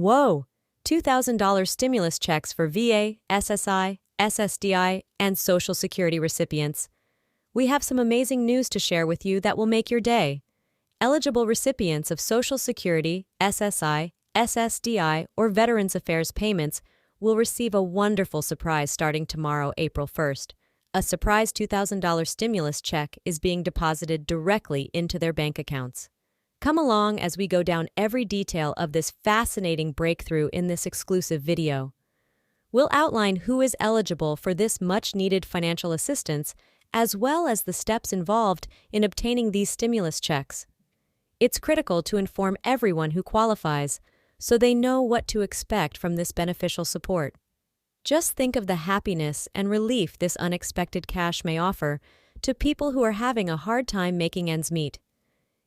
Whoa! $2,000 stimulus checks for VA, SSI, SSDI, and Social Security recipients. We have some amazing news to share with you that will make your day. Eligible recipients of Social Security, SSI, SSDI, or Veterans Affairs payments will receive a wonderful surprise starting tomorrow, April 1st. A surprise $2,000 stimulus check is being deposited directly into their bank accounts. Come along as we go down every detail of this fascinating breakthrough in this exclusive video. We'll outline who is eligible for this much-needed financial assistance, as well as the steps involved in obtaining these stimulus checks. It's critical to inform everyone who qualifies, so they know what to expect from this beneficial support. Just think of the happiness and relief this unexpected cash may offer to people who are having a hard time making ends meet.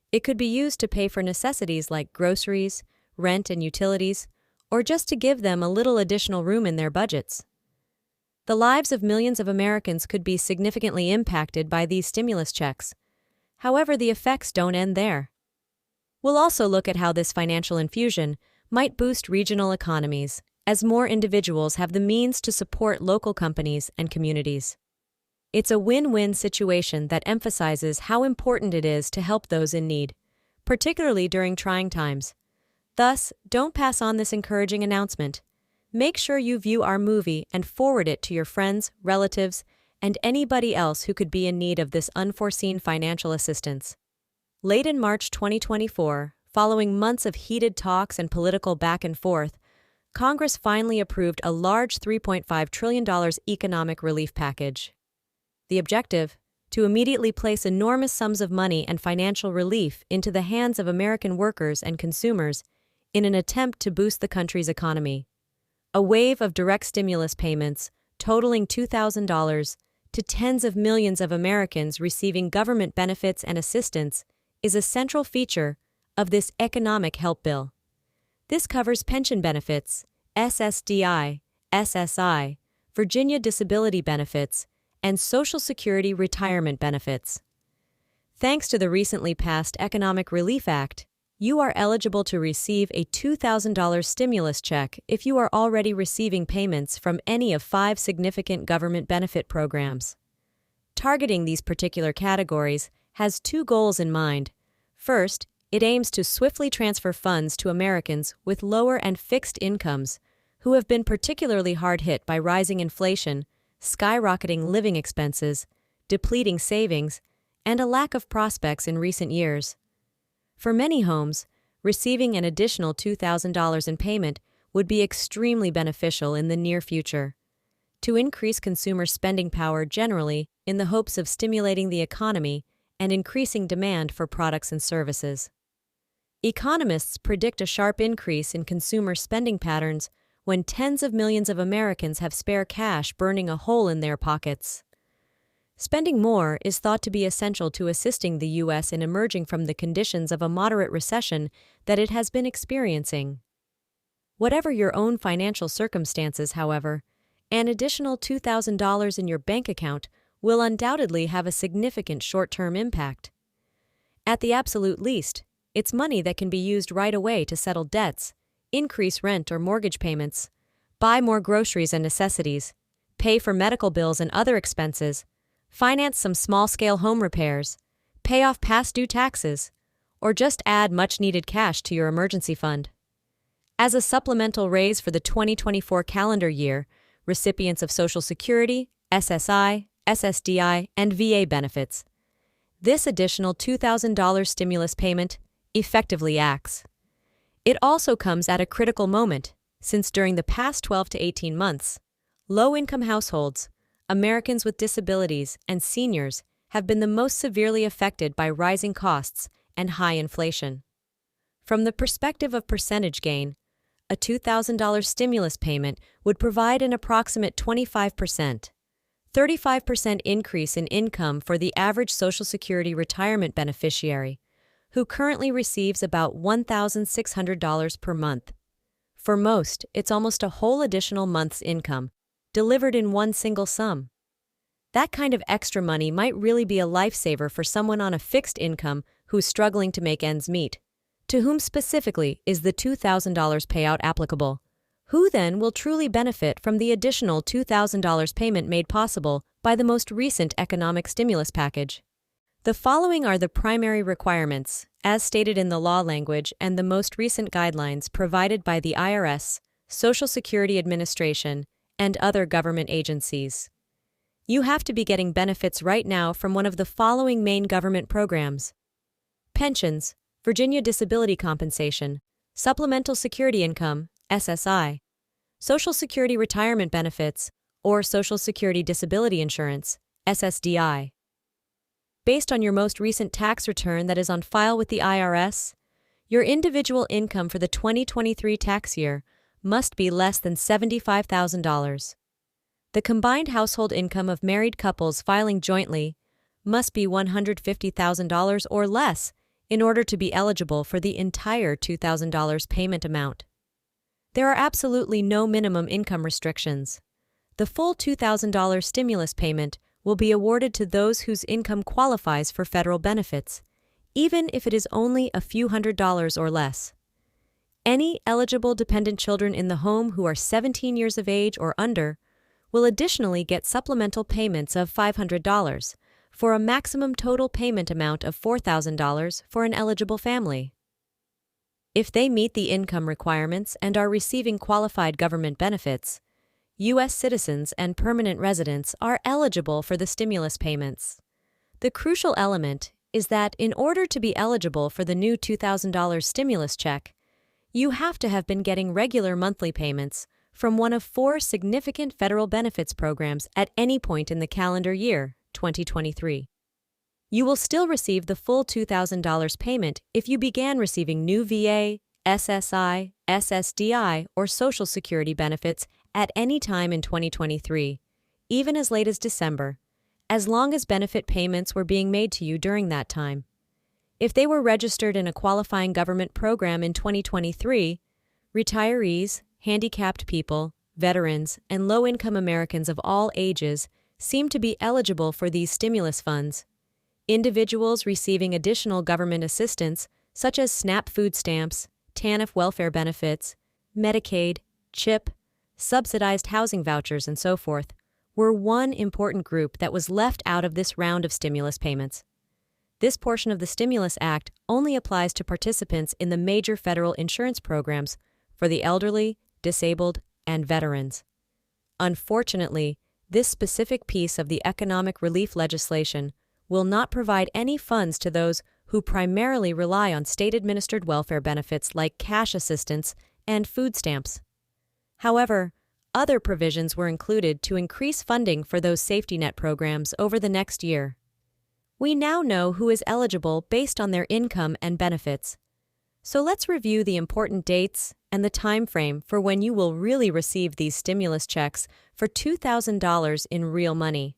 It could be used to pay for necessities like groceries, rent and utilities, or just to give them a little additional room in their budgets. The lives of millions of Americans could be significantly impacted by these stimulus checks. However, the effects don't end there. We'll also look at how this financial infusion might boost regional economies, as more individuals have the means to support local companies and communities. It's a win-win situation that emphasizes how important it is to help those in need, particularly during trying times. Thus, don't pass on this encouraging announcement. Make sure you view our movie and forward it to your friends, relatives, and anybody else who could be in need of this unforeseen financial assistance. Late in March 2024, following months of heated talks and political back and forth, Congress finally approved a large $3.5 trillion economic relief package. The objective? To immediately place enormous sums of money and financial relief into the hands of American workers and consumers in an attempt to boost the country's economy. A wave of direct stimulus payments, totaling $2,000 to tens of millions of Americans receiving government benefits and assistance, is a central feature of this economic help bill. This covers pension benefits, SSDI, SSI, Virginia disability benefits, and Social Security retirement benefits. Thanks to the recently passed Economic Relief Act, you are eligible to receive a $2,000 stimulus check if you are already receiving payments from any of 5 significant government benefit programs. Targeting these particular categories has 2 goals in mind. First, it aims to swiftly transfer funds to Americans with lower and fixed incomes who have been particularly hard hit by rising inflation, skyrocketing living expenses, depleting savings, and a lack of prospects in recent years. For many homes, receiving an additional $2,000 in payment would be extremely beneficial in the near future. To increase consumer spending power generally in the hopes of stimulating the economy and increasing demand for products and services. Economists predict a sharp increase in consumer spending patterns when tens of millions of Americans have spare cash burning a hole in their pockets. Spending more is thought to be essential to assisting the U.S. in emerging from the conditions of a moderate recession that it has been experiencing. Whatever your own financial circumstances, however, an additional $2,000 in your bank account will undoubtedly have a significant short-term impact. At the absolute least, it's money that can be used right away to settle debts, increase rent or mortgage payments, buy more groceries and necessities, pay for medical bills and other expenses, finance some small-scale home repairs, pay off past due taxes, or just add much-needed cash to your emergency fund. As a supplemental raise for the 2024 calendar year, recipients of Social Security, SSI, SSDI, and VA benefits, this additional $2,000 stimulus payment effectively acts. It also comes at a critical moment, since during the past 12 to 18 months, low-income households, Americans with disabilities, and seniors have been the most severely affected by rising costs and high inflation. From the perspective of percentage gain, a $2,000 stimulus payment would provide an approximate 25%, 35% increase in income for the average Social Security retirement beneficiary, who currently receives about $1,600 per month. For most, it's almost a whole additional month's income, delivered in one single sum. That kind of extra money might really be a lifesaver for someone on a fixed income who's struggling to make ends meet, To whom specifically is the $2,000 payout applicable? Who then will truly benefit from the additional $2,000 payment made possible by the most recent economic stimulus package? The following are the primary requirements, as stated in the law language and the most recent guidelines provided by the IRS, Social Security Administration, and other government agencies. You have to be getting benefits right now from one of the following main government programs: pensions, Virginia Disability Compensation, Supplemental Security Income, SSI, Social Security Retirement Benefits, or Social Security Disability Insurance, SSDI. Based on your most recent tax return that is on file with the IRS, your individual income for the 2023 tax year must be less than $75,000. The combined household income of married couples filing jointly must be $150,000 or less in order to be eligible for the entire $2,000 payment amount. There are absolutely no minimum income restrictions. The full $2,000 stimulus payment will be awarded to those whose income qualifies for federal benefits, even if it is only a few $100s or less. Any eligible dependent children in the home who are 17 years of age or under will additionally get supplemental payments of $500 for a maximum total payment amount of $4,000 for an eligible family. If they meet the income requirements and are receiving qualified government benefits, U.S. citizens and permanent residents are eligible for the stimulus payments. The crucial element is that in order to be eligible for the new $2,000 stimulus check, you have to have been getting regular monthly payments from one of 4 significant federal benefits programs at any point in the calendar year, 2023. You will still receive the full $2,000 payment if you began receiving new VA, SSI, SSDI, or Social Security benefits at any time in 2023, even as late as December, as long as benefit payments were being made to you during that time. If they were registered in a qualifying government program in 2023, retirees, handicapped people, veterans, and low-income Americans of all ages seem to be eligible for these stimulus funds. Individuals receiving additional government assistance, such as SNAP food stamps, TANF welfare benefits, Medicaid, CHIP, subsidized housing vouchers, and so forth, were one important group that was left out of this round of stimulus payments. This portion of the Stimulus Act only applies to participants in the major federal insurance programs for the elderly, disabled, and veterans. Unfortunately, this specific piece of the economic relief legislation will not provide any funds to those who primarily rely on state-administered welfare benefits like cash assistance and food stamps. However, other provisions were included to increase funding for those safety net programs over the next year. We now know who is eligible based on their income and benefits. So let's review the important dates and the time frame for when you will really receive these stimulus checks for $2,000 in real money.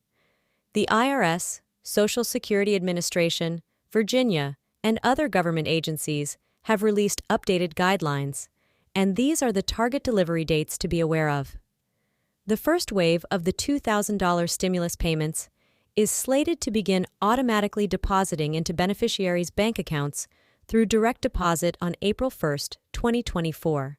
The IRS, Social Security Administration, Virginia, and other government agencies have released updated guidelines, and these are the target delivery dates to be aware of. The first wave of the $2,000 stimulus payments is slated to begin automatically depositing into beneficiaries' bank accounts through direct deposit on April 1, 2024.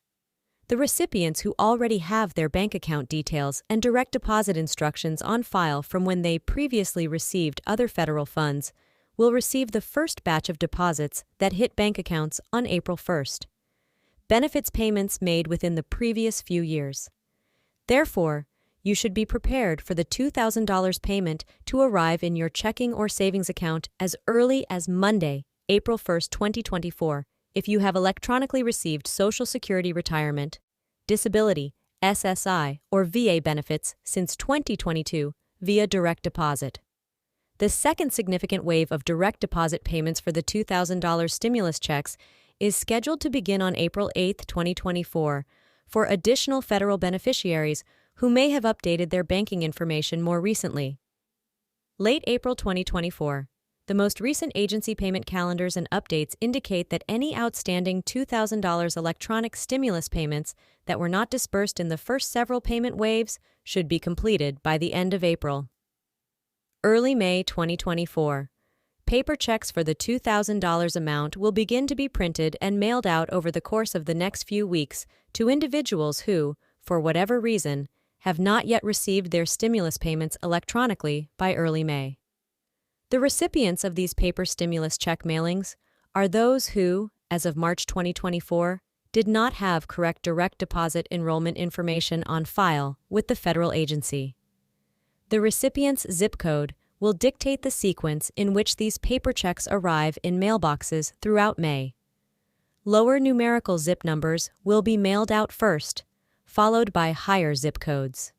The recipients who already have their bank account details and direct deposit instructions on file from when they previously received other federal funds will receive the first batch of deposits that hit bank accounts on April 1st. Benefits payments made within the previous few years. Therefore, you should be prepared for the $2,000 payment to arrive in your checking or savings account as early as Monday, April 1, 2024, if you have electronically received Social Security Retirement, Disability, SSI, or VA benefits since 2022 via direct deposit. The second significant wave of direct deposit payments for the $2,000 stimulus checks is scheduled to begin on April 8, 2024, for additional federal beneficiaries who may have updated their banking information more recently. Late April 2024. The most recent agency payment calendars and updates indicate that any outstanding $2,000 electronic stimulus payments that were not disbursed in the first several payment waves should be completed by the end of April. Early May 2024. paper checks for the $2,000 amount will begin to be printed and mailed out over the course of the next few weeks to individuals who, for whatever reason, have not yet received their stimulus payments electronically by early May. The recipients of these paper stimulus check mailings are those who, as of March 2024, did not have correct direct deposit enrollment information on file with the federal agency. The recipient's zip code will dictate the sequence in which these paper checks arrive in mailboxes throughout May. Lower numerical zip numbers will be mailed out first, followed by higher zip codes.